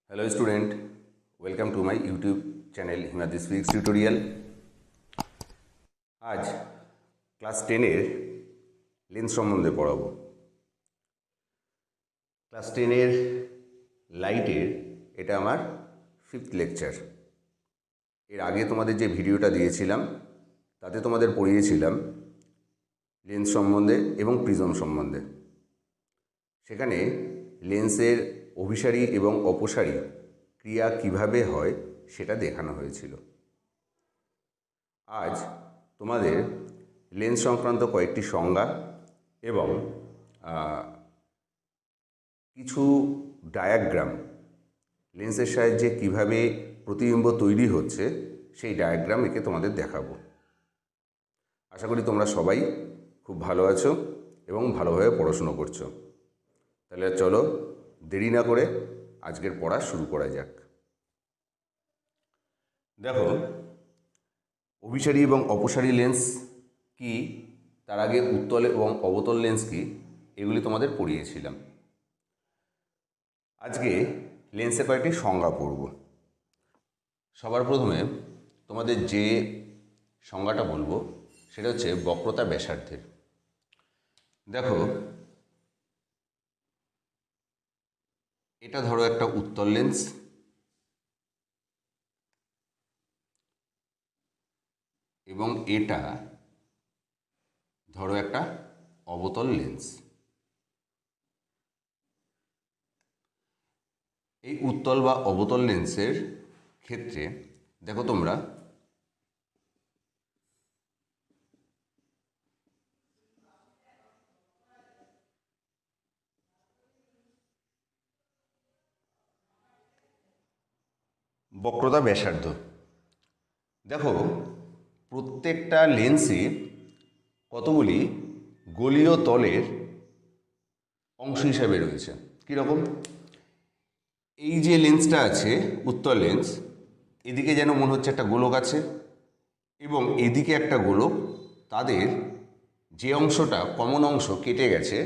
Hello student, welcome to my YouTube channel Himadris Physics Tutorial। আজ class 10-এর lens সম্বন্ধে পড়াবো। Class 10-এর লাইটের এটা আমার 5th লেকচার। এর আগে তোমাদের যে ভিডিওটা দিয়েছিলাম তাতে তোমাদের পড়িয়েছিলাম লেন্স সম্বন্ধে এবং প্রিজম সম্বন্ধে। সেখানে লেন্সের অভিসারী এবং অপসারী ক্রিয়া কিভাবে হয় সেটা দেখানো হয়েছিল। আজ তোমাদের লেন্স সংক্রান্ত কয়েকটি সংজ্ঞা এবং কিছু ডায়াগ্রাম, লেন্সের সাহায্যে কিভাবে প্রতিবিম্ব তৈরি হচ্ছে সেই ডায়াগ্রাম এঁকে তোমাদের দেখাবো। আশা করি তোমরা সবাই খুব ভালো আছো এবং ভালোভাবে পড়াশুনো করছো। তাহলে চলো দেরি না করে আজকের পড়া শুরু করা যাক। দেখো, অভিসারী এবং অপসারী লেন্স কি, তার আগে উত্তল এবং অবতল লেন্স কি, এগুলি তোমাদের পড়িয়েছিলাম। আজকে লেন্সের কয়েকটি সংজ্ঞা পড়ব। সবার প্রথমে তোমাদের যে সংজ্ঞাটা বলবো সেটা হচ্ছে বক্রতা ব্যাসার্ধের। দেখো, এটা ধরো একটা উত্তল লেন্স এবং এটা ধরো একটা অবতল লেন্স। এই উত্তল বা অবতল লেন্সের ক্ষেত্রে দেখো তোমরা বক্রতা ব্যাসার্ধ। দেখো, প্রত্যেকটা লেন্সে কতগুলি গোলীয় তলের অংশ হিসাবে রয়েছে। কীরকম? এই যে লেন্সটা আছে উত্তল লেন্স, এদিকে যেন মনে হচ্ছে একটা গোলক আছে এবং এদিকে একটা গোলক, তাদের যে অংশটা কমন অংশ কেটে গেছে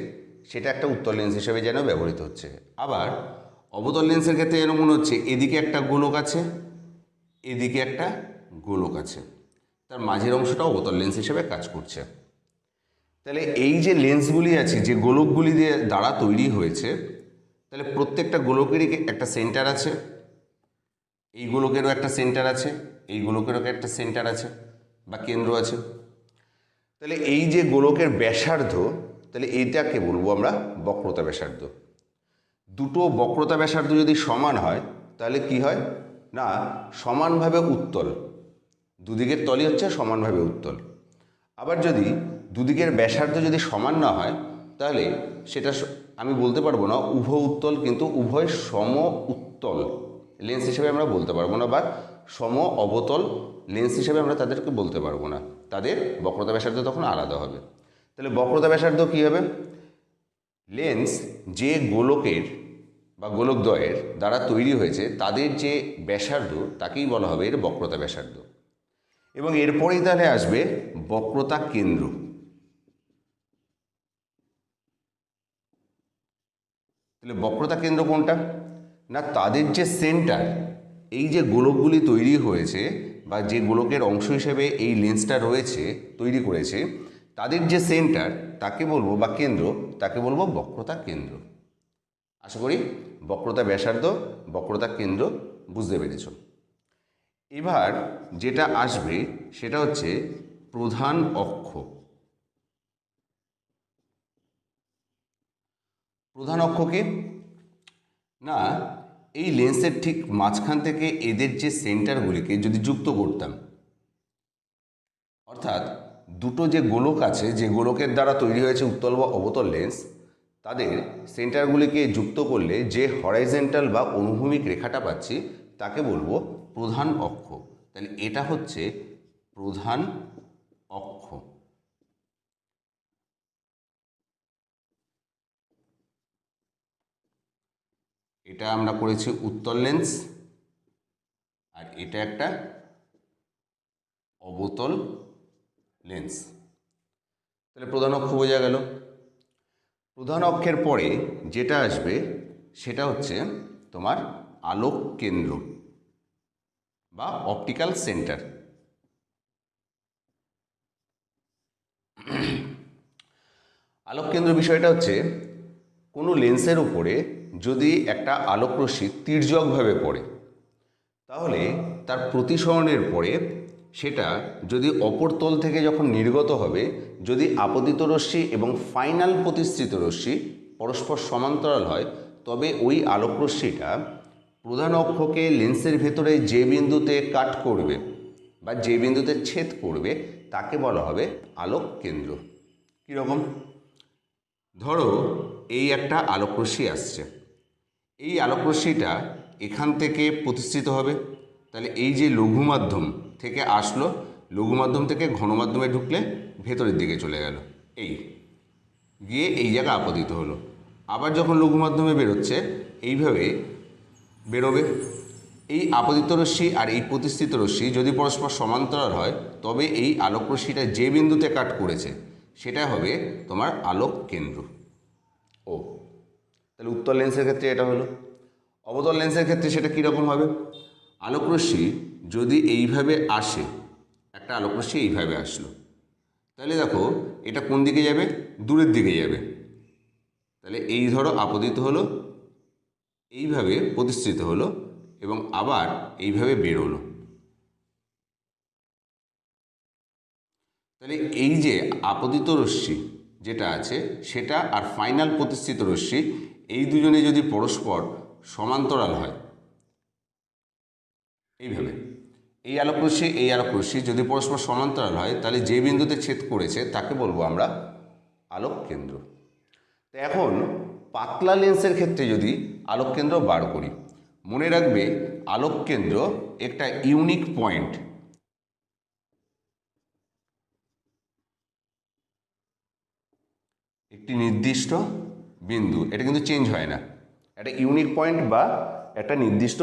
সেটা একটা উত্তল লেন্স হিসেবে যেন ব্যবহৃত হচ্ছে। আবার অবতল লেন্সের ক্ষেত্রে যেন মনে হচ্ছে এদিকে একটা গোলক আছে, এদিকে একটা গোলক আছে, তার মাঝের অংশটা অবতল লেন্স হিসেবে কাজ করছে। তাহলে এই যে লেন্সগুলি আছে, যে গোলকগুলি দ্বারা তৈরি হয়েছে, তাহলে প্রত্যেকটা গোলকেরই একটা সেন্টার আছে, এই গোলকেরও একটা সেন্টার আছে, এই গোলকেরও একটা সেন্টার আছে বা কেন্দ্র আছে। তাহলে এই যে গোলকের ব্যাসার্ধ, তাহলে এইটাকে বলবো আমরা বক্রতা ব্যাসার্ধ। দুটো বক্রতা ব্যাসার্ধ যদি সমান হয় তাহলে কি হয় না, সমানভাবে উত্তল, দুদিকের তলই হচ্ছে সমানভাবে উত্তল। আবার যদি দুদিকের ব্যাসার্ধ যদি সমান না হয় তাহলে সেটা আমি বলতে পারবো না উভয় উত্তল, কিন্তু উভয় সম উত্তল লেন্স হিসেবে আমরা বলতে পারবো না, বা সম অবতল লেন্স হিসেবে আমরা তাদেরকে বলতে পারবো না। তাদের বক্রতা ব্যাসার্ধ তখন আলাদা হবে। তাহলে বক্রতা ব্যাসার্ধ কী হবে? লেন্স যে গোলকের বা গোলকদ্বয়ের দ্বারা তৈরি হয়েছে তাদের যে ব্যাসার্ধ তাকেই বলা হবে এর বক্রতা ব্যাসার্ধ। এবং এরপরেই তাহলে আসবে বক্রতা কেন্দ্র। তাহলে বক্রতা কেন্দ্র কোনটা না, তাদের যে সেন্টার, এই যে গোলকগুলি তৈরি হয়েছে বা যে গোলকের অংশ হিসেবে এই লেন্সটা রয়েছে, তৈরি করেছে, তাদের যে সেন্টার তাকে বলবো বা কেন্দ্র, তাকে বলবো বক্রতা কেন্দ্র। আশা করি বক্রতা ব্যাসার্ধ, বক্রতা কেন্দ্র বুঝতে পেরেছ। এবার যেটা আসবে সেটা হচ্ছে প্রধান অক্ষ। প্রধান অক্ষ কি না, এই লেন্সের ঠিক মাঝখান থেকে এদের যে সেন্টারগুলিকে যদি যুক্ত করতাম, অর্থাৎ দুটো যে গোলক আছে, যে গোলকের দ্বারা তৈরি হয়েছে উত্তল বা অবতল লেন্স, তাদের সেন্টারগুলিকে যুক্ত করলে যে হরাইজন্টাল বা অনুভূমিক রেখাটা পাচ্ছি তাকে বলবো প্রধান অক্ষ। তাহলে এটা হচ্ছে প্রধান অক্ষ। এটা আমরা করেছি উত্তল লেন্স, আর এটা একটা অবতল লেন্স। তাহলে প্রধান অক্ষ বোঝা গেল। প্রধান অক্ষের পরে যেটা আসবে সেটা হচ্ছে তোমার আলোক কেন্দ্র বা অপটিক্যাল সেন্টার। আলোক কেন্দ্র বিষয়টা হচ্ছে কোনো লেন্সের উপরে যদি একটা আলোকরশ্মি তির্যকভাবে পড়ে, তাহলে তার প্রতিসরণের পরে সেটা যদি অপর তল থেকে যখন নির্গত হবে, যদি আপতিত রশ্মি এবং ফাইনাল প্রতিসৃত রশ্মি পরস্পর সমান্তরাল হয়, তবে ওই আলোকরশ্মিটা প্রধান অক্ষকে লেন্সের ভেতরে যে বিন্দুতে কাট করবে বা যে বিন্দুতে ছেদ করবে তাকে বলা হবে আলোক কেন্দ্র। কীরকম? ধরো এই একটা আলোকরশ্মি আসছে, এই আলোকরশ্মিটা এখান থেকে প্রতিষ্ঠিত হবে, তাহলে এই যে লঘু মাধ্যম থেকে আসলো, লঘু মাধ্যম থেকে ঘন মাধ্যমে ঢুকলে ভেতরের দিকে চলে গেল, এই গিয়ে এই জায়গা আপতিত হলো। আবার যখন লঘু মাধ্যমে বেরোচ্ছে এইভাবে বেরোবে। এই আপতিত রশ্মি আর এই প্রতিষ্ঠিত রশ্মি যদি পরস্পর সমান্তরাল হয়, তবে এই আলোকরশ্মিটা যে বিন্দুতে কাট করেছে সেটা হবে তোমার আলোক কেন্দ্র। ও তাহলে উত্তল লেন্সের ক্ষেত্রে এটা হলো। অবতল লেন্সের ক্ষেত্রে সেটা কীরকম হবে? আলোকরশ্মি যদি এইভাবে আসে, একটা আলোকরশ্মি এইভাবে আসলো, তাহলে দেখো এটা কোন দিকে যাবে? দূরের দিকে যাবে। তাহলে এই ধরো আপতিত হলো, এইভাবে প্রতিষ্ঠিত হলো এবং আবার এইভাবে বেরোলো। তাহলে এই যে আপতিত রশ্মি যেটা আছে সেটা আর ফাইনাল প্রতিষ্ঠিত রশ্মি, এই দুজনে যদি পরস্পর সমান্তরাল হয় এইভাবে, এই আলোকরশ্মি যদি পরস্পর সমান্তরাল হয়, তাহলে যে বিন্দুতে ছেদ করেছে তাকে বলবো আমরা আলোক কেন্দ্র। তো এখন পাতলা লেন্সের ক্ষেত্রে যদি আলোক কেন্দ্র বার করি, মনে রাখবে আলোক কেন্দ্র একটা ইউনিক পয়েন্ট, একটি নির্দিষ্ট বিন্দু, এটা কিন্তু চেঞ্জ হয় না, একটা ইউনিক পয়েন্ট বা একটা নির্দিষ্ট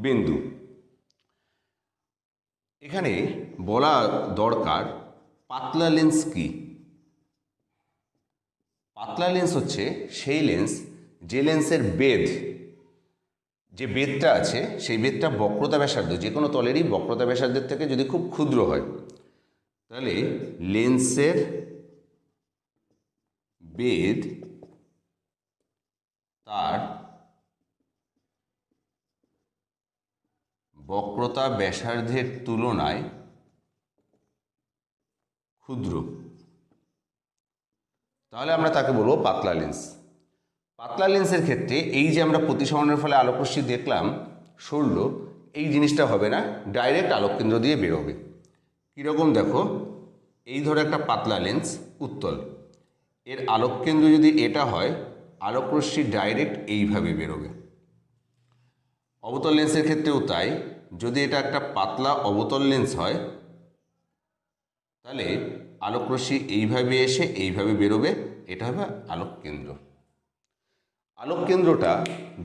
বিন্দু। এখানে বলা দরকার পাতলা লেন্স কি? পাতলা লেন্স হচ্ছে সেই লেন্স যে লেন্সের বেধ, যে বেধটা আছে সেই বেধটা বক্রতা ব্যাসার্ধ, যে কোনো তলেরই বক্রতা ব্যাসার্ধের থেকে যদি খুব ক্ষুদ্র হয়, তাহলে লেন্সের বেধ তার বক্রতা ব্যাসার্ধের তুলনায় ক্ষুদ্র, তাহলে আমরা তাকে বলবো পাতলা লেন্স। পাতলা লেন্সের ক্ষেত্রে এই যে আমরা প্রতিসরণের ফলে আলোকরশ্মি দেখলাম সরল, এই জিনিসটা হবে না, ডাইরেক্ট আলোককেন্দ্র দিয়ে বেরোবে। কীরকম দেখো, এই ধরো একটা পাতলা লেন্স উত্তল, এর আলোককেন্দ্র যদি এটা হয়, আলোকরশ্মি ডাইরেক্ট এইভাবে বেরোবে। অবতল লেন্সের ক্ষেত্রেও তাই, যদি এটা একটা পাতলা অবতল লেন্স হয়, তাহলে আলোকরশ্মি এইভাবে এসে এইভাবে বেরোবে, এটা হবে আলোককেন্দ্র। আলোককেন্দ্রটা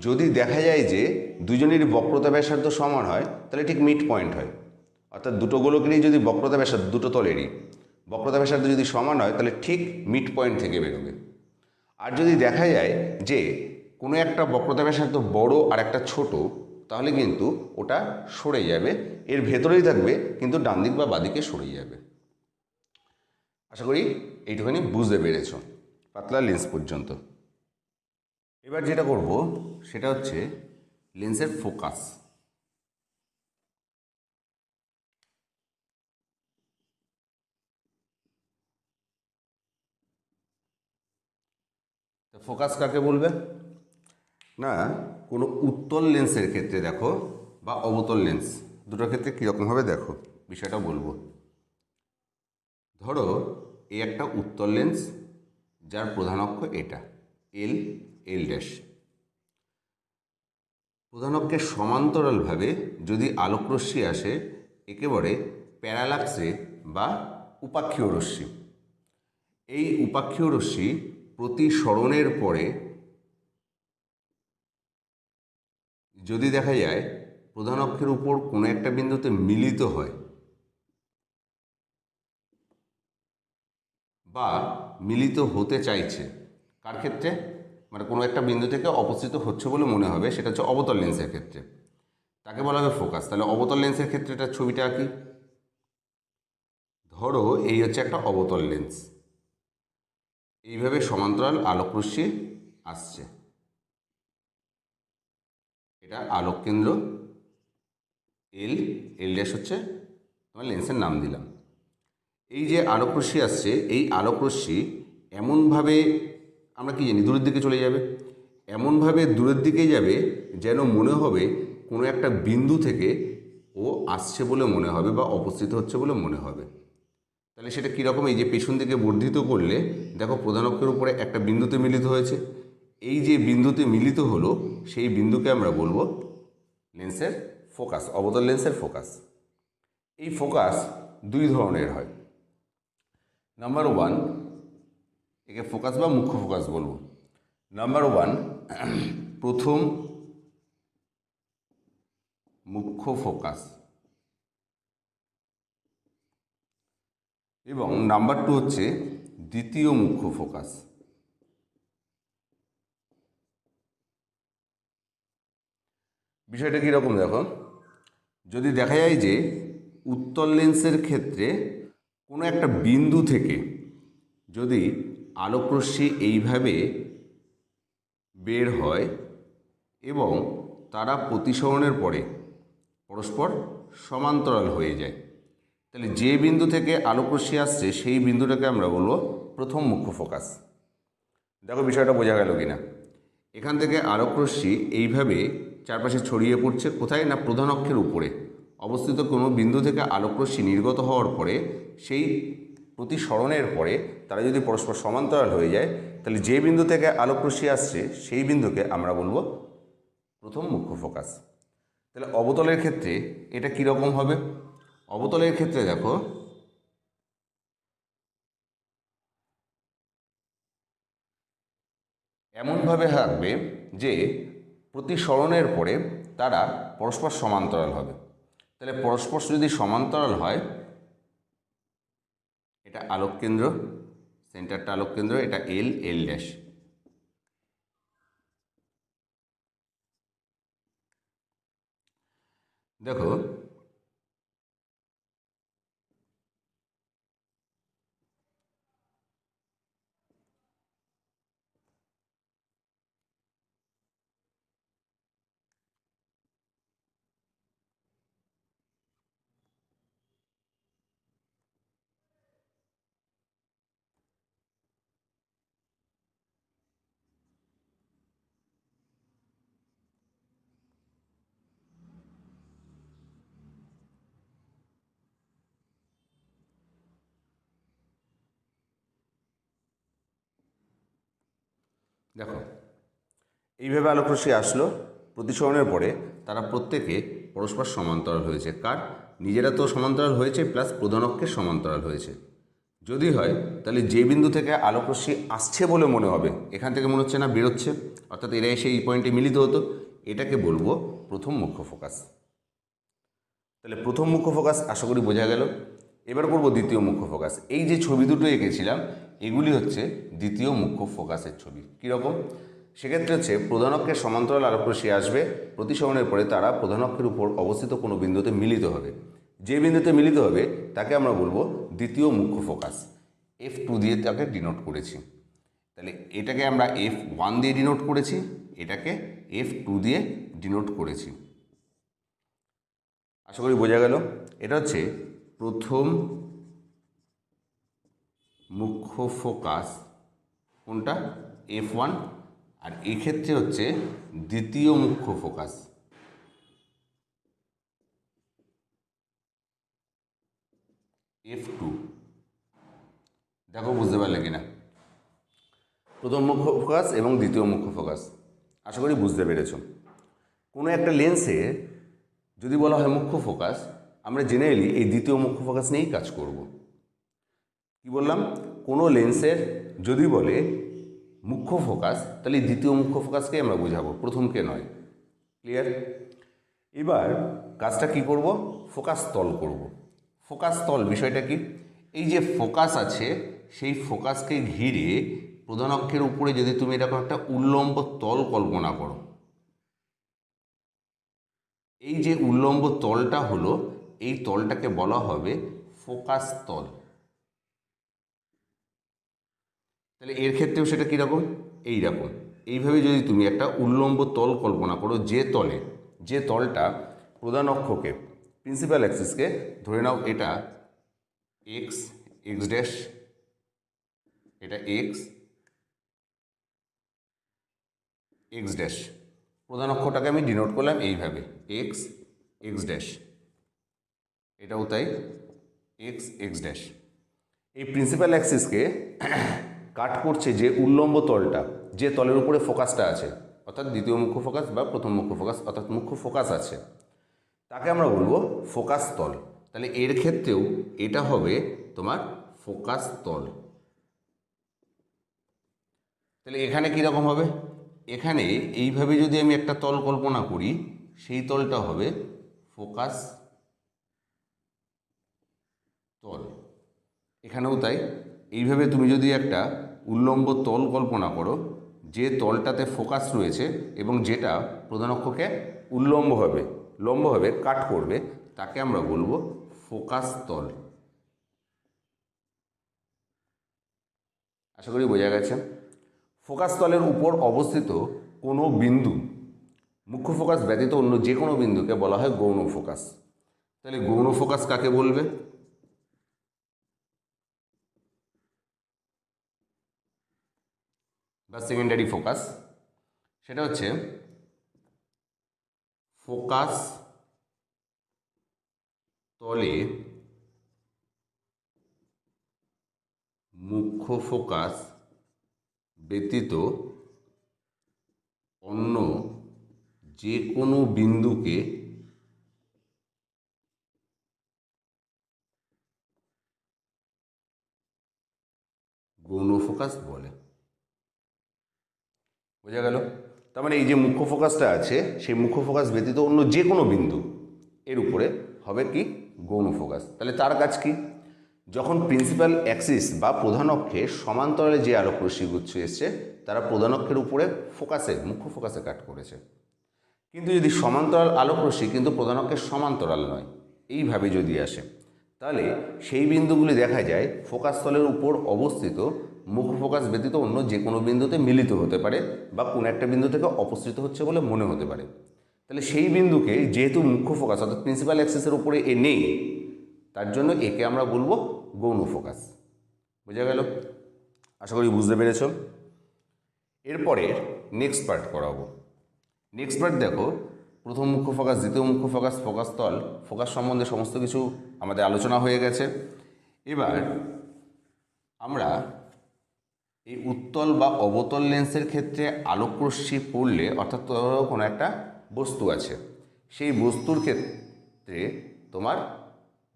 যদি দেখা যায় যে দুজনের বক্রতা ব্যাসার্ধ সমান হয়, তাহলে ঠিক মিড পয়েন্ট হয়, অর্থাৎ দুটো গোলকেরই যদি বক্রতা ব্যাসার্ধ, দুটো তলেরই বক্রতা ব্যাসার্ধ যদি সমান হয়, তাহলে ঠিক মিড পয়েন্ট থেকে বেরোবে। আর যদি দেখা যায় যে কোনো একটা বক্রতা ব্যাসার্ধ বড় আর একটা ছোট, তাহলে কিন্তু ওটা সরে যাবে, এর ভেতরেই থাকবে কিন্তু ডান দিক বা বাদিকে সরে যাবে। আশা করি এইটুখানি বুঝতে পেরেছ পাতলা লেন্স পর্যন্ত। এবার যেটা করব সেটা হচ্ছে লেন্সের ফোকাস। তো ফোকাস কাকে বলবে না, কোনো উত্তল লেন্সের ক্ষেত্রে দেখো বা অবতল লেন্স, দুটোর ক্ষেত্রে কীরকমভাবে দেখো বিষয়টা বলবো। ধরো এই একটা উত্তল লেন্স যার প্রধান অক্ষ এটা এল, এল ড্যাশ, প্রধান অক্ষের সমান্তরালভাবে যদি আলোকরশ্মি আসে একেবারে প্যারালাক্সে বা উপাক্ষীয় রশ্মি, এই উপাক্ষীয় রশ্মি প্রতিসরণের পরে যদি দেখা যায় প্রধান অক্ষের উপর কোনো একটা বিন্দুতে মিলিত হয় বা মিলিত হতে চাইছে, কার ক্ষেত্রে? মানে কোনো একটা বিন্দু থেকে অপসৃত হচ্ছে বলে মনে হবে, সেটা হচ্ছে অবতল লেন্সের ক্ষেত্রে, তাকে বলা হবে ফোকাস। তাহলে অবতল লেন্সের ক্ষেত্রে এটা ছবিটা আঁকি। ধরো এই হচ্ছে একটা অবতল লেন্স, এইভাবে সমান্তরাল আলোক রশ্মি আসছে, এটা আলোক কেন্দ্র এল, এল ড্যাশ হচ্ছে তোমার লেন্সের নাম দিলাম। এই যে আলোক রশ্মি আসছে, এই আলোক রশ্মি এমনভাবে আমরা কি জানি দূরের দিকে চলে যাবে, এমনভাবে দূরের দিকে যাবে যেন মনে হবে কোনো একটা বিন্দু থেকে ও আসছে বলে মনে হবে বা অবস্থিত হচ্ছে বলে মনে হবে। তাহলে সেটা কীরকম, এই যে পেছন দিকে বর্ধিত করলে দেখো প্রধান অক্ষের উপরে একটা বিন্দুতে মিলিত হয়েছে, এই যে বিন্দুতে মিলিত হলো সেই বিন্দুকে আমরা বলবো লেন্সের ফোকাস, অবতল লেন্সের ফোকাস। এই ফোকাস দুই ধরনের হয়। নাম্বার ওয়ান, একে ফোকাস বা মুখ্য ফোকাস বলবো। নাম্বার ওয়ান, প্রথম মুখ্য ফোকাস, এবং নাম্বার টু হচ্ছে দ্বিতীয় মুখ্য ফোকাস। বিষয়টা কীরকম দেখো, যদি দেখা যায় যে উত্তল লেন্সের ক্ষেত্রে কোনো একটা বিন্দু থেকে যদি আলোকরশ্মি এইভাবে বের হয় এবং তারা প্রতিসরণের পরে পরস্পর সমান্তরাল হয়ে যায়, তাহলে যে বিন্দু থেকে আলোকরশ্মি আসছে সেই বিন্দুটাকে আমরা বলবো প্রথম মুখ্য ফোকাস। দেখো বিষয়টা বোঝা গেল কিনা, এখান থেকে আলোকরশ্মি এইভাবে চারপাশে ছড়িয়ে পড়ছে, কোথায় না প্রধান অক্ষের উপরে অবস্থিত কোনো বিন্দু থেকে আলোকরশ্মি নির্গত হওয়ার পরে সেই প্রতিসরণের পরে তারা যদি পরস্পর সমান্তরাল হয়ে যায়, তাহলে যে বিন্দু থেকে আলোকরশ্মি আসছে সেই বিন্দুকে আমরা বলবো প্রথম মুখ্য ফোকাস। তাহলে অবতলের ক্ষেত্রে এটা কীরকম হবে, অবতলের ক্ষেত্রে দেখো এমনভাবে থাকবে যে প্রতিসরণের পরে তারা পরস্পর সমান্তরাল হবে। তাহলে পরস্পর যদি সমান্তরাল হয়, এটা আলোক কেন্দ্র, সেন্টারটা আলোক কেন্দ্র, এটা এল, এল ড্যাশ। দেখো দেখো এইভাবে আলোকরশ্মি আসলো, প্রতিসরণের পরে তারা প্রত্যেকে পরস্পর সমান্তরাল হয়েছে। কার? নিজেরা তো সমান্তরাল হয়েছে, প্লাস প্রধান অক্ষের সমান্তরাল হয়েছে। যদি হয় তাহলে যে বিন্দু থেকে আলোকরশ্মি আসছে বলে মনে হবে, এখান থেকে মনে হচ্ছে না বেরোচ্ছে, অর্থাৎ এরা এসে এই পয়েন্টে মিলিত হতো, এটাকে বলবো প্রথম মুখ্য ফোকাস। তাহলে প্রথম মুখ্য ফোকাস আশা করি বোঝা গেল। এবার করব দ্বিতীয় মুখ্য ফোকাস। এই যে ছবি দুটো এঁকেছিলাম এগুলি হচ্ছে দ্বিতীয় মুখ্য ফোকাসের ছবি। কীরকম? সেক্ষেত্রে হচ্ছে প্রধান অক্ষের সমান্তরাল আলোকরশ্মি আসবে, প্রতিসরণের পরে তারা প্রধান অক্ষের উপর অবস্থিত কোনো বিন্দুতে মিলিত হবে। যে বিন্দুতে মিলিত হবে তাকে আমরা বলবো দ্বিতীয় মুখ্য ফোকাস। F2 দিয়ে তাকে ডিনোট করেছি। তাহলে এটাকে আমরা F1 দিয়ে ডিনোট করেছি, এটাকে F2 দিয়ে ডিনোট করেছি। আশা করি বোঝা গেল। এটা হচ্ছে প্রথম মুখ্য ফোকাস, কোনটা? F1। আর এক্ষেত্রে হচ্ছে দ্বিতীয় মুখ্য ফোকাস, F2। দেখো বুঝতে পারলে কিনা, প্রথম মুখ্য ফোকাস এবং দ্বিতীয় মুখ্য ফোকাস আশা করি বুঝতে পেরেছ। কোনো একটা লেন্সে যদি বলা হয় মুখ্য ফোকাস, আমরা জেনারেলি এই দ্বিতীয় মুখ্য ফোকাস নিয়েই কাজ করব। কি বললাম? কোনো লেন্সের যদি বলে মুখ্য ফোকাস, তাহলে দ্বিতীয় মুখ্য ফোকাসকেই আমরা বোঝাবো, প্রথমকে নয়। ক্লিয়ার? এবার কাজটা কি করব? ফোকাস তল করব। ফোকাস তল বিষয়টা কি? এই যে ফোকাস আছে সেই ফোকাসকে ঘিরে প্রধান অক্ষের উপরে যদি তুমি এরকম একটা উল্লম্ব তল কল্পনা করো, এই যে উল্লম্ব তলটা হলো, এই তলটাকে বলা হবে ফোকাস তল। তাহলে এর ক্ষেত্রেও সেটা কীরকম, এইরকম। এইভাবে যদি তুমি একটা উল্লম্ব তল কল্পনা করো, যে তলটা প্রধান অক্ষকে, প্রিন্সিপাল অ্যাক্সিসকে ধরে নাও এটা এক্স, এক্স ড্যাশ, এটা এক্স, এক্স ড্যাশ। প্রধান অক্ষটাকে আমি ডিনোট করলাম এইভাবে, এক্স, এক্স ড্যাশ, এটাও তাই, এক্স, এক্স ড্যাশ। এই প্রিন্সিপাল অ্যাক্সিসকে কাট করছে যে উল্লম্ব তলটা, যে তলের উপরে ফোকাসটা আছে, অর্থাৎ দ্বিতীয় মুখ্য ফোকাস বা প্রথম মুখ্য ফোকাস, অর্থাৎ মুখ্য ফোকাস আছে, তাকে আমরা বলবো ফোকাস তল। তাহলে এর ক্ষেত্রেও এটা হবে তোমার ফোকাস তল। তাহলে এখানে কীরকম হবে, এখানে এইভাবে যদি আমি একটা তল কল্পনা করি, সেই তলটা হবে ফোকাস তল। এখানেও তাই, এইভাবে তুমি যদি একটা উল্লম্ব তল কল্পনা করো, যে তলটাতে ফোকাস রয়েছে এবং যেটা প্রধান অক্ষকে লম্বভাবে কাট করবে, তাকে আমরা বলবো ফোকাস তল। আশা করি বোঝা গেছে। ফোকাস তলের উপর অবস্থিত কোনো বিন্দু, মুখ্য ফোকাস ব্যতীত অন্য যে কোনো বিন্দুকে বলা হয় গৌণ ফোকাস। তাহলে গৌণ ফোকাস কাকে বলবে, বা সেকেন্ডারি ফোকাস, সেটা হচ্ছে ফোকাস তলে মুখ্য ফোকাস ব্যতীত অন্য যে কোনো বিন্দুকে গৌণ ফোকাস বলে। বোঝা গেল? তার মানে এই যে মুখ্য ফোকাসটা আছে, সেই মুখ্য ফোকাস ব্যতীত অন্য যে কোনো বিন্দু এর উপরে হবে কি গৌণ ফোকাস। তাহলে তার কাজ কি, যখন প্রিন্সিপাল অ্যাক্সিস বা প্রধান অক্ষে সমান্তরালে যে আলোক রশ্মিগুচ্ছ এসছে, তারা প্রধান অক্ষের উপরে মুখ্য ফোকাসে কাট করেছে। কিন্তু যদি সমান্তরাল আলোক রশ্মি কিন্তু প্রধান অক্ষের সমান্তরাল নয়, এইভাবে যদি আসে, তাহলে সেই বিন্দুগুলি দেখা যায় ফোকাস তলের উপর অবস্থিত মুখ্য ফোকাস ব্যতীত অন্য যে কোনো বিন্দুতে মিলিত হতে পারে, বা কোনো একটা বিন্দু থেকে অপসৃত হচ্ছে বলে মনে হতে পারে। তাহলে সেই বিন্দুকে যেহেতু মুখ্য ফোকাস অর্থাৎ প্রিন্সিপাল অ্যাক্সিসের উপরে এ নেই, তার জন্য একে আমরা বলবো গৌণ ফোকাস। বোঝা গেল? আশা করি বুঝতে পেরেছ। এরপরে নেক্সট পার্ট করাবো। নেক্সট পার্ট দেখো, প্রথম মুখ্য ফোকাস, দ্বিতীয় মুখ্য ফোকাস, ফোকাস তল, ফোকাস সম্বন্ধে সমস্ত কিছু আমাদের আলোচনা হয়ে গেছে। এবার আমরা এই উত্তল বা অবতল লেন্সের ক্ষেত্রে আলোকরশ্মি পড়লে, অর্থাৎ কোনো একটা বস্তু আছে, সেই বস্তুর ক্ষেত্রে তোমার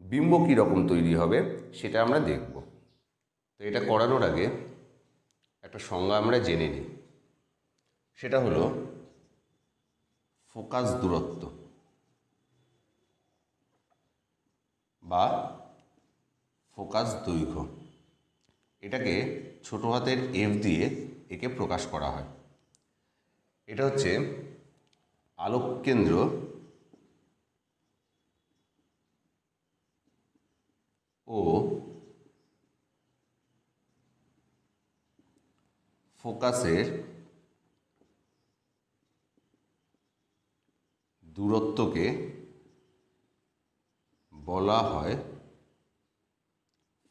বিম্ব কীরকম তৈরি হবে সেটা আমরা দেখব। তো এটা করানোর আগে একটা সংজ্ঞা আমরা জেনে নিই। সেটা হলো ফোকাস দূরত্ব বা ফোকাস দৈর্ঘ্য। এটাকে ছোট হাতের এফ দিয়ে একে প্রকাশ করা হয়। এটা হচ্ছে আলোক কেন্দ্র ও ফোকাসের দূরত্বকে বলা হয়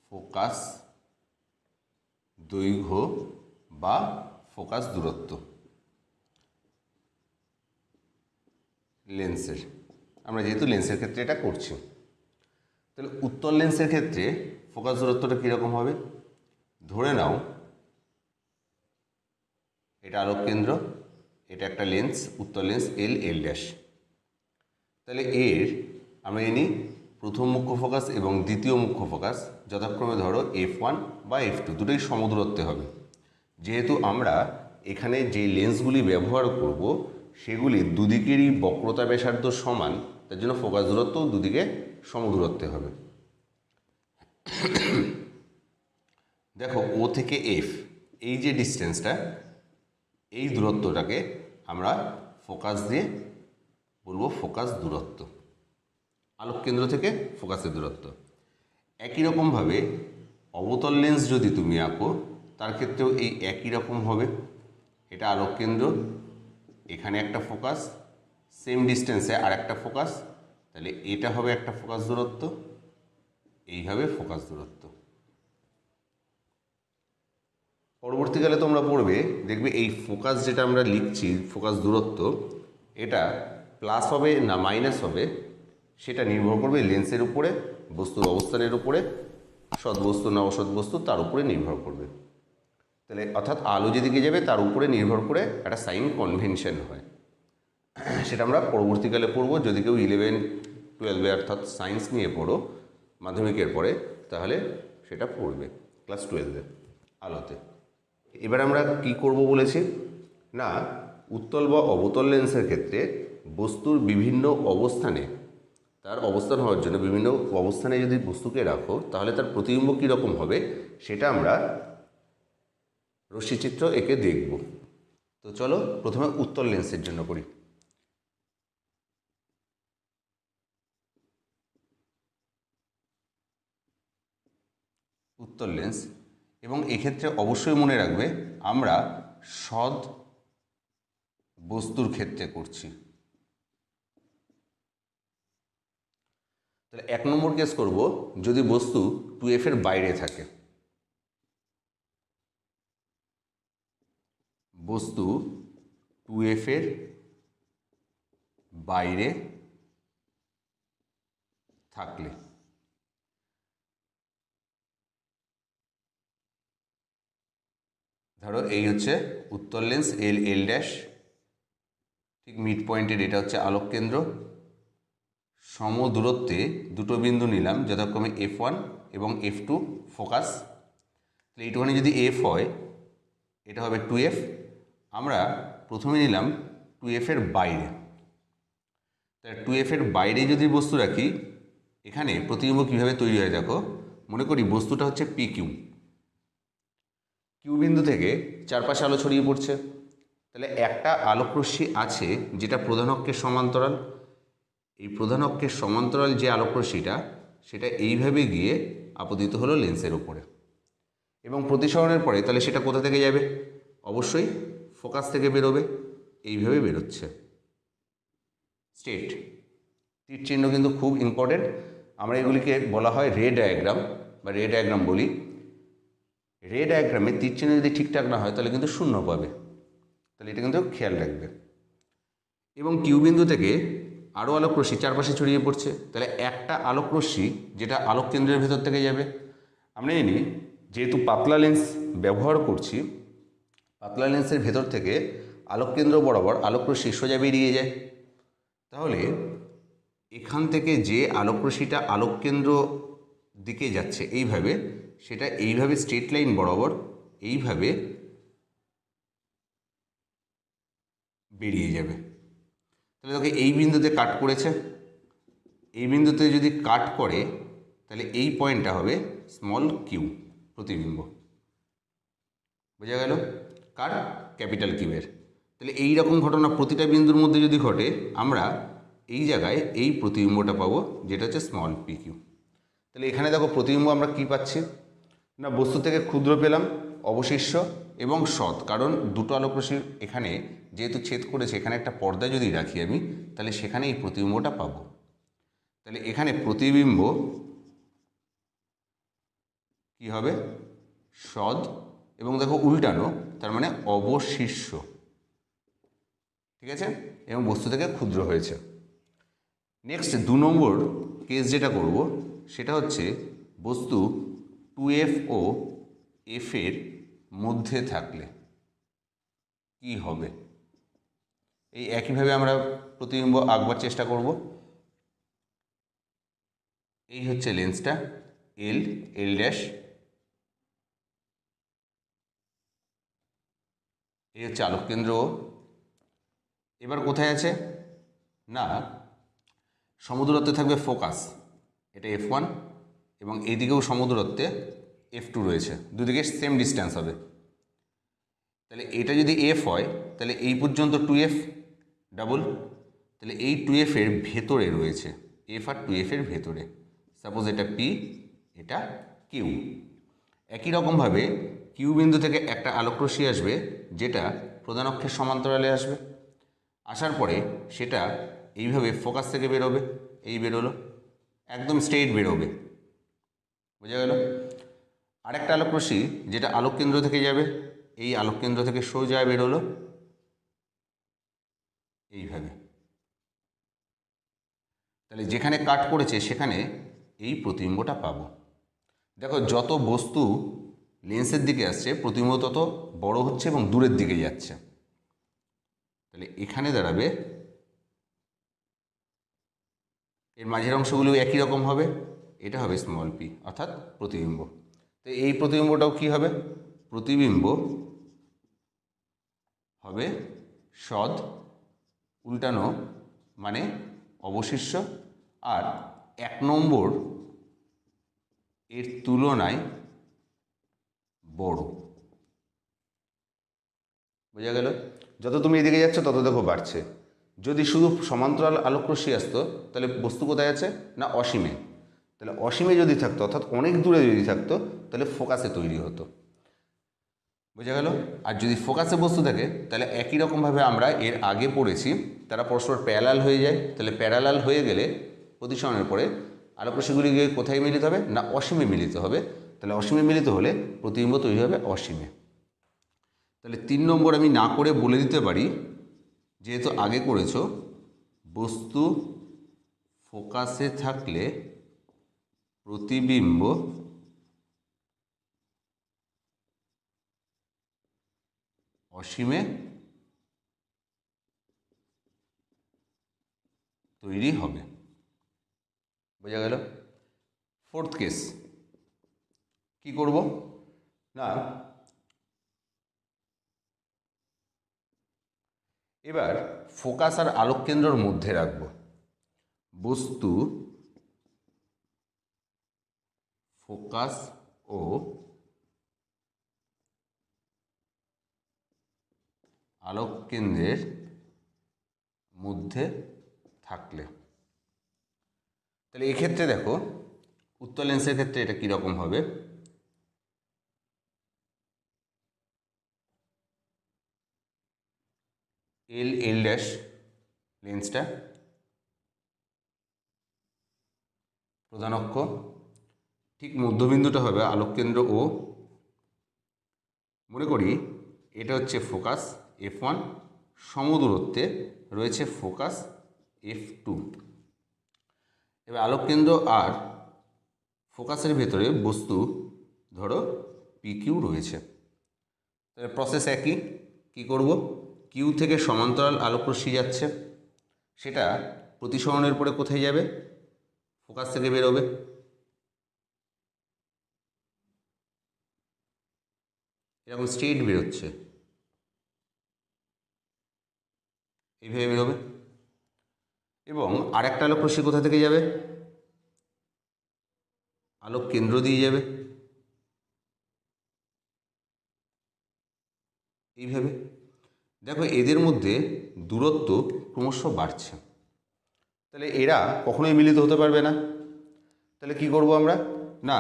ফোকাস দৈর্ঘ্য বা ফোকাস দূরত্ব লেন্সের। আমরা যেহেতু লেন্সের ক্ষেত্রে এটা করছি, তাহলে উত্তল লেন্সের ক্ষেত্রে ফোকাস দূরত্বটা কীরকম হবে, ধরে নাও এটা আলোক কেন্দ্র, এটা একটা লেন্স, উত্তল লেন্স এল ড্যাশ। তাহলে এর আমরা জানি প্রথম মুখ্য ফোকাস এবং দ্বিতীয় মুখ্য ফোকাস যথাক্রমে ধরো F1 বা F2, দুটোই সমদূরত্বে হবে। যেহেতু আমরা এখানে যে লেন্সগুলি ব্যবহার করব সেগুলি দুদিকেরই বক্রতা ব্যাসার্ধ সমান, তার জন্য ফোকাস দূরত্ব দুদিকে সমদূরত্বে হবে। দেখো ও থেকে এফ, এই যে ডিস্টেন্সটা, এই দূরত্বটাকে আমরা ফোকাস দিয়ে বলবো ফোকাস দূরত্ব, আলোক কেন্দ্র থেকে ফোকাসের দূরত্ব। একই রকমভাবে অবতল লেন্স যদি তুমি আঁকো তার ক্ষেত্রেও এই একই রকম হবে। এটা আলোক কেন্দ্র, এখানে একটা ফোকাস, সেম ডিস্টেন্সে আর একটা ফোকাস, তাহলে এটা হবে একটা ফোকাস দূরত্ব, এইভাবে ফোকাস দূরত্ব। পরবর্তীকালে তোমরা পড়বে, দেখবে এই ফোকাস যেটা আমরা লিখছি ফোকাস দূরত্ব, এটা প্লাস হবে না মাইনাস হবে সেটা নির্ভর করবে লেন্সের উপরে, বস্তুর অবস্থানের উপরে, সৎ বস্তু না অসৎ বস্তু তার উপরে নির্ভর করবে। তাহলে অর্থাৎ আলো যেদিকে যাবে তার উপরে নির্ভর করে একটা সাইন কনভেনশন হয়, সেটা আমরা পরবর্তীকালে পড়বো। যদি কেউ 11-12 অর্থাৎ সায়েন্স নিয়ে পড়ো মাধ্যমিকের পরে, তাহলে সেটা পড়বে ক্লাস 12 আলোতে। এবার আমরা কি করব বলেছি না, উত্তল বা অবতল লেন্সের ক্ষেত্রে বস্তুর বিভিন্ন অবস্থানে, তার অবস্থান হওয়ার জন্য বিভিন্ন অবস্থানে যদি বস্তুকে রাখো তাহলে তার প্রতিবিম্ব কীরকম হবে সেটা আমরা রশ্মিচিত্র এঁকে দেখব। তো চলো প্রথমে উত্তল লেন্সের জন্য করি। উত্তল লেন্স, এবং এক্ষেত্রে অবশ্যই মনে রাখবে আমরা সৎ বস্তুর ক্ষেত্রে করছি। তাহলে 1 নম্বর কেস করব যদি বস্তু 2f এর বাইরে থাকে। বস্তু 2f এর বাইরে থাকলে, ধরো এই হচ্ছে উত্তল লেন্স এল ড্যাশ, ঠিক মিড পয়েন্টের এটা হচ্ছে আলোক কেন্দ্র, সম দূরত্বে দুটো বিন্দু নিলাম যথাক্রমে F1 এবং F2 ফোকাস। তাহলে এইটুখানি যদি F হয় এটা হবে 2f। আমরা প্রথমে নিলাম 2f এর বাইরে, তাহলে 2f এর বাইরে যদি বস্তু রাখি, এখানে প্রতিবিম্ব কীভাবে তৈরি হয় দেখো। মনে করি বস্তুটা হচ্ছে PQ, কিউ বিন্দু থেকে চারপাশে আলো ছড়িয়ে পড়ছে, তাহলে একটা আলোকরশ্মি আছে যেটা প্রধান অক্ষের সমান্তরাল। এই প্রধান অক্ষের সমান্তরাল যে আলোকরশ্মিটা সেটা এইভাবে গিয়ে আপতিত হলো লেন্সের উপরে, এবং প্রতিসরণের পরে তাহলে সেটা কোথা থেকে যাবে, অবশ্যই ফোকাস থেকে বেরোবে, এইভাবে বেরোচ্ছে স্ট্রেট। তীর চিহ্ন কিন্তু খুব ইম্পর্টেন্ট, আমরা এগুলিকে বলা হয় রে ডায়াগ্রাম বা রে ডায়াগ্রাম বলি। রে ডায়াগ্রামে তীর চিহ্ন যদি ঠিকঠাক না হয় তাহলে কিন্তু শূন্য পাবে, তাহলে এটা কিন্তু খেয়াল রাখবে। এবং কিউ বিন্দু থেকে আরও আলোকরশ্মি চারপাশে ছড়িয়ে পড়ছে, তাহলে একটা আলোকরশ্মি যেটা আলোক কেন্দ্রের ভেতর থেকে যাবে। আমরা জানি যেহেতু পাতলা লেন্স ব্যবহার করছি, পাতলা লেন্সের ভেতর থেকে আলোক কেন্দ্র বরাবর আলোকরশ্মি সোজা বেরিয়ে যায়। তাহলে এখান থেকে যে আলোকরশ্মিটা আলোক কেন্দ্র দিকে যাচ্ছে এইভাবে, সেটা এইভাবে স্ট্রেট লাইন বরাবর এইভাবে বেরিয়ে যাবে। তাহলে দেখো এই বিন্দুতে কাট করেছে, এই বিন্দুতে যদি কাট করে তাহলে এই পয়েন্টটা হবে স্মল কিউ প্রতিবিম্ব, বোঝা গেল, কার ক্যাপিটাল কিউয়ের। তাহলে এই রকম ঘটনা প্রতিটা বিন্দুর মধ্যে যদি ঘটে, আমরা এই জায়গায় এই প্রতিবিম্বটা পাবো যেটা হচ্ছে স্মল পি কিউ। তাহলে এখানে দেখো প্রতিবিম্ব আমরা কি পাচ্ছি না, বস্তু থেকে ক্ষুদ্র পেলাম, অবশিষ্ট এবং সৎ, কারণ দুটো আলোকরশ্মি এখানে যেহেতু ছেদ করেছে, এখানে একটা পর্দা যদি রাখি আমি, তাহলে সেখানে এই প্রতিবিম্বটা পাবো। তাহলে এখানে প্রতিবিম্ব কি হবে, সৎ, এবং দেখো উল্টানো, তার মানে অবশিষ্ট, ঠিক আছে, এবং বস্তু থেকে ক্ষুদ্র হয়েছে। নেক্সট 2 নম্বর কেস যেটা করব সেটা হচ্ছে বস্তু 2f ও f এর মধ্যে থাকলে কি হবে। এই একইভাবে আমরা প্রতিবিম্ব আঁকবার চেষ্টা করব। এই হচ্ছে লেন্সটা এল ড্যাশ, এই হচ্ছে আলোক কেন্দ্র। এবার কোথায় আছে না, সমদূরত্বে থাকবে ফোকাস, এটা F1, এবং এইদিকেও সমদূরত্বে F2 রয়েছে, দুদিকে সেম ডিস্ট্যান্স হবে। তাহলে এটা যদি এফ হয় তাহলে এই পর্যন্ত 2f ডাবল, তাহলে এই 2f এর ভেতরে রয়েছে, এফ আর 2f এর ভেতরে। সাপোজ এটা পি, এটা কিউ। একই রকমভাবে কিউ বিন্দু থেকে একটা আলোকরশ্মি আসবে যেটা প্রধান অক্ষের সমান্তরালে আসবে, আসার পরে সেটা এইভাবে ফোকাস থেকে বেরোবে, এই বেরোলো, একদম স্ট্রেইট বেরোবে, বোঝা গেল। আরেকটা আলোকরশ্মি যেটা আলোক কেন্দ্র থেকে যাবে, এই আলোক কেন্দ্র থেকে সোজা বেরোলো এইভাবে। তাহলে যেখানে কাট করেছে সেখানে এই প্রতিবিম্বটা পাবো। দেখো যত বস্তু লেন্সের দিকে আসছে প্রতিবিম্ব তত বড় হচ্ছে এবং দূরের দিকে যাচ্ছে। তাহলে এখানে দাঁড়াবে, এর মাঝের অংশগুলো একই রকম হবে, এটা হবে স্মল পি অর্থাৎ প্রতিবিম্ব। তো এই প্রতিবিম্বটাও কি হবে? প্রতিবিম্ব হবে সদ উল্টানো মানে অবশিষ্য, আর 1 নম্বর এর তুলনায় বড়, বোঝা গেল। যত তুমি এদিকে যাচ্ছ তত দেখো বাড়ছে। যদি শুধু সমান্তরাল আলোকরশ্মি আসতো তাহলে বস্তু কোথায় আছে না অসীমে, তাহলে অসীমে যদি থাকতো অর্থাৎ অনেক দূরে যদি থাকতো তাহলে ফোকাসে তৈরি হতো, বোঝা গেল। আর যদি ফোকাসে বস্তু থাকে তাহলে একই রকমভাবে আমরা এর আগে পড়েছি তারা পরস্পর প্যারালাল হয়ে যায়। তাহলে প্যারালাল হয়ে গেলে প্রতিসরণের পরে আলোকরশ্মিগুলি গিয়ে কোথায় মিলিত হবে না অসীমে মিলিত হবে। তাহলে অসীমে মিলিত হলে প্রতিবিম্ব তৈরি হবে অসীমে। তাহলে 3 নম্বর আমি না করে বলে দিতে পারি, যেহেতু আগে করেছো, বস্তু ফোকাসে থাকলে প্রতিবিম্ব অসীমে তৈরি হবে, বোঝা গেল। 4th কেস কি করব না, এবার ফোকাস আর আলোক কেন্দ্রের মধ্যে রাখব বস্তু, ফোকাস ও আলোক কেন্দ্রের মধ্যে থাকলে। তাহলে এক্ষেত্রে দেখো উত্তল লেন্সের ক্ষেত্রে এটা কীরকম হবে, এল এল ড্যাশ লেন্সটা প্রধান অক্ষ, ঠিক মধ্যবিন্দুটা হবে আলোক কেন্দ্র ও। মনে করি এটা হচ্ছে ফোকাস F1, সমদূরত্বে রয়েছে ফোকাস F2। এবার আলোক কেন্দ্র আর ফোকাসের ভেতরে বস্তু ধরো PQ রয়েছে। তাহলে প্রসেস একই, কী করব, কিউ থেকে সমান্তরাল আলোকরশ্মি যাচ্ছে, সেটা প্রতিসরণের পরে কোথায় যাবে, ফোকাস থেকে বেরোবে। এরকম স্ট্রেট বেরোচ্ছে, এইভাবে বেরোবে। এবং আরেকটা আলোকরশ্মি কোথা থেকে যাবে, আলোক কেন্দ্র দিয়ে যাবে, এইভাবে। দেখো এদের মধ্যে দূরত্ব ক্রমশ বাড়ছে, তাহলে এরা কখনোই মিলিত হতে পারবে না। তাহলে কি করব আমরা না,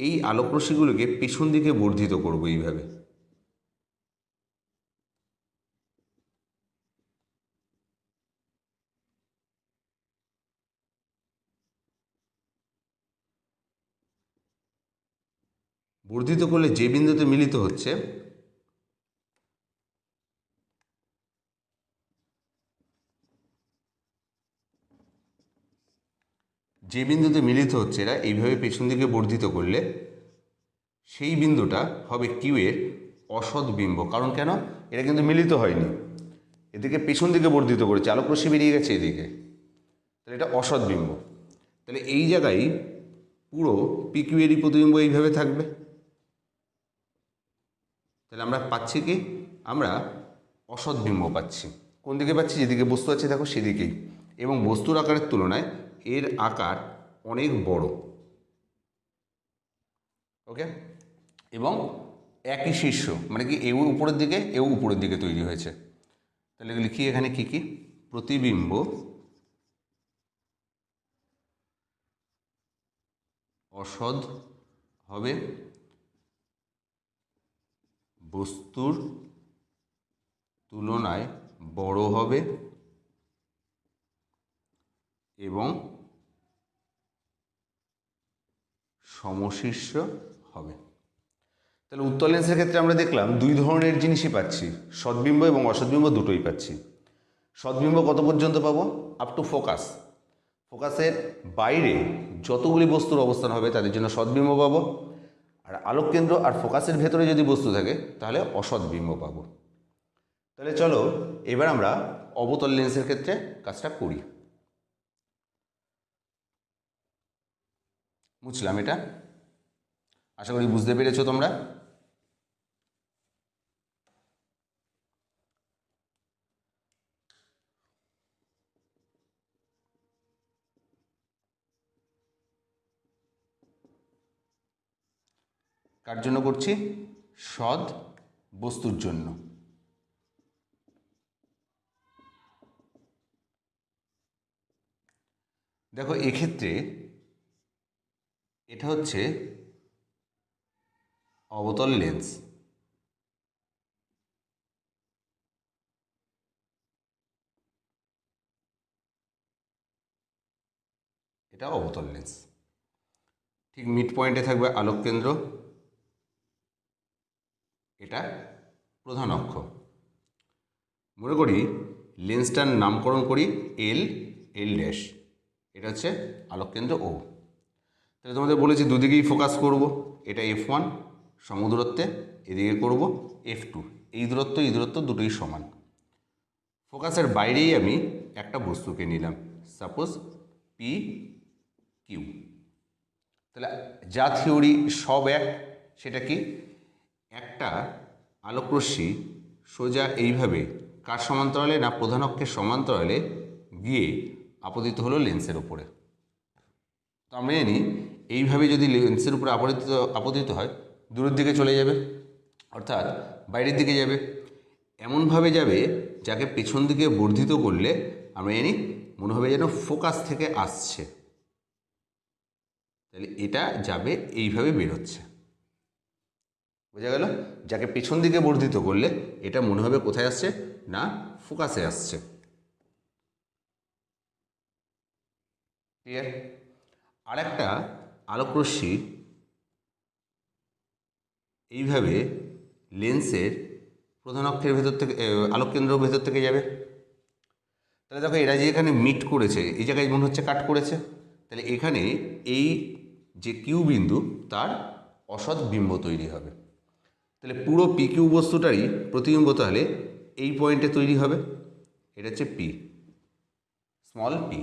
এই আলোকরশ্মিগুলোকে পেছন দিকে বর্ধিত করব এইভাবে। বর্ধিত করলে যে বিন্দুতে মিলিত হচ্ছে এরা এইভাবে পেছন দিকে বর্ধিত করলে সেই বিন্দুটা হবে কিউ এর অসৎ বিম্ব। কারণ কেন, এরা কিন্তু মিলিত হয়নি, এদিকে পেছন দিকে বর্ধিত করেছে, আলোকরশ্মি বেরিয়ে গেছে এদিকে, তাহলে এটা অসৎ বিম্ব। তাহলে এই জায়গায় পুরো পিকিউ এরই প্রতিবিম্ব এইভাবে থাকবে। তাহলে আমরা পাচ্ছি কি, আমরা অসৎ বিম্ব পাচ্ছি। কোন দিকে পাচ্ছি, যেদিকে বস্তু আছে দেখো সেদিকেই, এবং বস্তুর আকারের তুলনায় এর আকার অনেক বড়, ওকে। এবং একই শীর্ষ, মানে কি এও উপরের দিকে এও উপরের দিকে তৈরি হয়েছে। তাহলে লিখি এখানে কি কি, প্রতিবিম্ব অসৎ হবে, বস্তুর তুলনায় বড় হবে এবং সমশীর্ষ হবে। তাহলে উত্তল লেন্সের ক্ষেত্রে আমরা দেখলাম দুই ধরনের জিনিসই পাচ্ছি, সদ্বিম্ব এবং অসদ্বিম্ব দুটোই পাচ্ছি। সদ্বিম্ব কত পর্যন্ত পাবো? Up to focus. ফোকাসের বাইরে যতগুলি বস্তুর অবস্থান হবে তাদের জন্য সদ্বিম্ব পাবো, আর আলোককেন্দ্র আর ফোকাসের ভেতরে যদি বস্তু থাকে তাহলে অসদ্বিম্ব পাবো। তাহলে চলো এবার আমরা অবতল লেন্সের ক্ষেত্রে কাজটা করি। বুঝলাম এটা, আশা করি বুঝতে পেরেছো তোমরা। কার জন্য করছি? সৎ বস্তুর জন্য। দেখো এক্ষেত্রে এটা হচ্ছে অবতল লেন্স, এটা অবতল লেন্স। ঠিক মিড পয়েন্টে থাকবে আলোক কেন্দ্র, এটা প্রধান অক্ষ। মনে করি লেন্সটার নামকরণ করি এল ড্যাশ, এটা হচ্ছে আলোক কেন্দ্র ও। তাহলে তোমাদের বলেছি দুদিকেই ফোকাস করব, এটা F1 সমদূরত্বে, এদিকে করব F2, এই দূরত্ব দুটোই সমান। ফোকাসের বাইরেই আমি একটা বস্তুকে নিলাম, সাপোজ পি কিউ। তাহলে যা থিওরি সব এক, সেটা কি? একটা আলোকরশ্মি সোজা এইভাবে কার সমান্তরালে, না প্রধান অক্ষের সমান্তরালে গিয়ে আপতিত হলো লেন্সের উপরে। তো আমরা জানি এইভাবে যদি লেন্সের উপরে আপতিত হয় দূরের দিকে চলে যাবে, অর্থাৎ বাইরের দিকে যাবে। এমনভাবে যাবে যাকে পেছন দিকে বর্ধিত করলে আমরা জানি মনে হবে যেন ফোকাস থেকে আসছে। তাহলে এটা যাবে এইভাবে বেরোচ্ছে, বোঝা গেল? যাকে পেছন দিকে বর্ধিত করলে এটা মনে হবে কোথায় আসছে, না ফোকাসে আসছে। ক্লিয়ার? আরেকটা আলোকরশ্মি এইভাবে লেন্সের প্রধান অক্ষের ভেতর থেকে, আলোক কেন্দ্রের ভেতর থেকে যাবে। তাহলে দেখো এরা যে এখানে মিট করেছে, এই জায়গায় মনে হচ্ছে কাট করেছে। তাহলে এখানে এই যে কিউ বিন্দু তার অসৎ বিম্ব তৈরি হবে। তাহলে পুরো পি কিউ বস্তুটারই প্রতিবিম্ব তাহলে এই পয়েন্টে তৈরি হবে, এটা হচ্ছে পি, স্মল পি।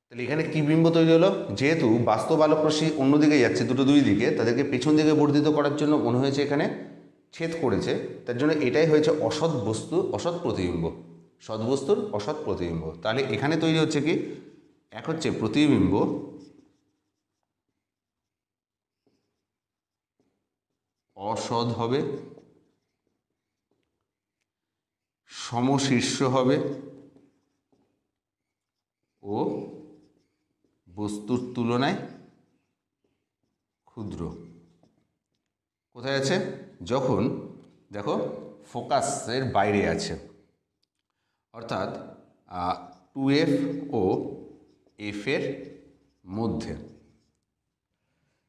তাহলে এখানে কি বিম্ব তৈরি হলো? যেহেতু বাস্তব আলোকরশ্মি অন্যদিকে যাচ্ছে, দুই দিকে, তাদেরকে পেছন দিকে বর্ধিত করার জন্য মনে হয়েছে এখানে ছেদ করেছে, তার জন্য এটাই হয়েছে অসৎ বস্তু, অসৎ প্রতিবিম্ব, সৎ বস্তুর অসৎ প্রতিবিম্ব। তাহলে এখানে তৈরি হচ্ছে কি, এক হচ্ছে প্রতিবিম্ব অসৎ হবে, সমশীর্ষ হবে ও বস্তুর তুলনায় ক্ষুদ্র। কোথায় আছে? যখন দেখো ফোকাসের বাইরে আছে, অর্থাৎ 2F ও F এর মধ্যে।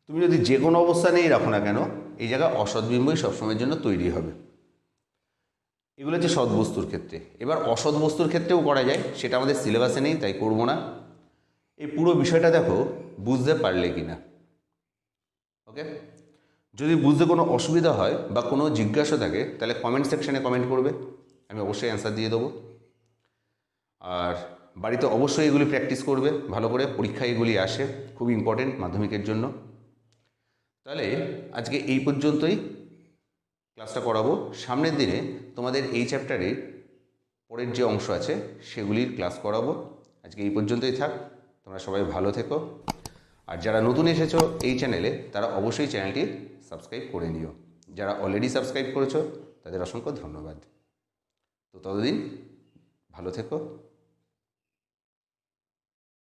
তুমি যদি যে কোনো অবস্থানেই রাখো না কেন, এই জায়গায় অসৎবিম্বই সবসময়ের জন্য তৈরি হবে। এগুলো হচ্ছে সৎ বস্তুর ক্ষেত্রে। এবার অসৎ বস্তুর ক্ষেত্রেও করা যায়, সেটা আমাদের সিলেবাসে নেই, তাই করব না। এই পুরো বিষয়টা দেখো বুঝতে পারলে কি না। ওকে, যদি বুঝতে কোনো অসুবিধা হয় বা কোনো জিজ্ঞাসা থাকে তাহলে কমেন্ট সেকশানে কমেন্ট করবে, আমি অবশ্যই অ্যান্সার দিয়ে দেবো। আর বাড়িতে অবশ্যই এগুলি প্র্যাকটিস করবে ভালো করে, পরীক্ষায় এগুলি আসে, খুব ইম্পর্টেন্ট মাধ্যমিকের জন্য। তাহলে আজকে এই পর্যন্তই ক্লাসটা করাবো। সামনের দিনে তোমাদের এই চ্যাপ্টারে পরের যে অংশ আছে সেগুলির ক্লাস করাবো। আজকে এই পর্যন্তই থাক, তোমরা সবাই ভালো থেকো। আর যারা নতুন এসেছো এই চ্যানেলে তারা অবশ্যই চ্যানেলটি সাবস্ক্রাইব করে নিও। যারা অলরেডি সাবস্ক্রাইব করেছো তাদের অসংখ্য ধন্যবাদ। তো ততদিন ভালো থেকো।